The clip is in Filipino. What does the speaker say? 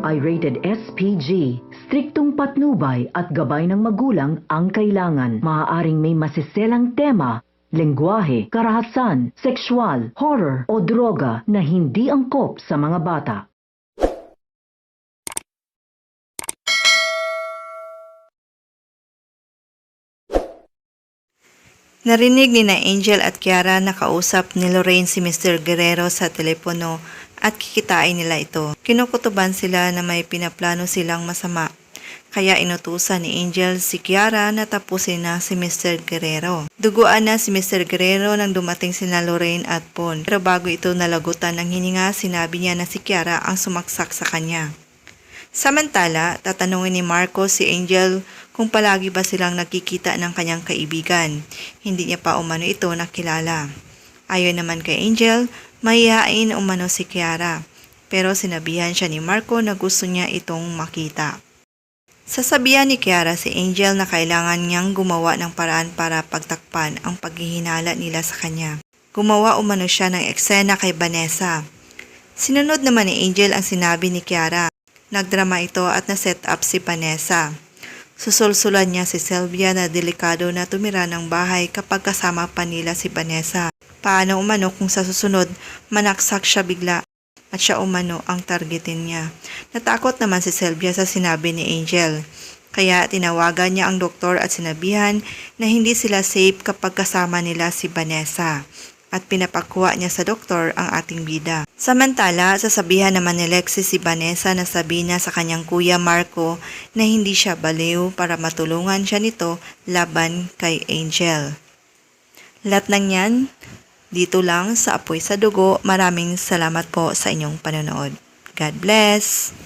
ay rated SPG. Striktong patnubay at gabay ng magulang ang kailangan. Maaaring may masiselang tema, lengguwahe, karahasan, sexual, horror o droga na hindi angkop sa mga bata. Narinig ni na Angel at Kiara na kausap ni Lorraine si Mr. Guerrero sa telepono at kikitain nila ito. Kinukutuban sila na may pinaplano silang masama. Kaya inutusan ni Angel si Kiara na tapusin na si Mr. Guerrero. Duguan na si Mr. Guerrero nang dumating sina Lorraine at Pon. Pero bago ito nalagutan ng hininga, sinabi niya na si Kiara ang sumaksak sa kanya. Samantala, tatanungin ni Marco si Angel kung palagi ba silang nagkikita ng kanyang kaibigan. Hindi niya pa umano ito nakilala. Ayon naman kay Angel, mahihain umano si Kiara. Pero sinabihan siya ni Marco na gusto niya itong makita. Sasabihan ni Kiara si Angel na kailangan niyang gumawa ng paraan para pagtakpan ang paghihinala nila sa kanya. Gumawa umano siya ng eksena kay Vanessa. Sinunod naman ni Angel ang sinabi ni Kiara. Nagdrama ito at na-set up si Vanessa. Susulsulan niya si Sylvia na delikado na tumira ng bahay kapag kasama pa nila si Vanessa. Paano umano kung sa susunod manaksak siya bigla at siya umano ang targetin niya. Natakot naman si Sylvia sa sinabi ni Angel. Kaya tinawagan niya ang doktor at sinabihan na hindi sila safe kapag kasama nila si Vanessa. At pinapakuha niya sa doktor ang ating bida. Samantala, sasabihan naman ni Lexie si Vanessa na sabihin niya sa kanyang kuya Marco na hindi siya baliw para matulungan siya nito laban kay Angel. Lahat ng yan, dito lang sa Apoy sa Dugo. Maraming salamat po sa inyong panonood. God bless!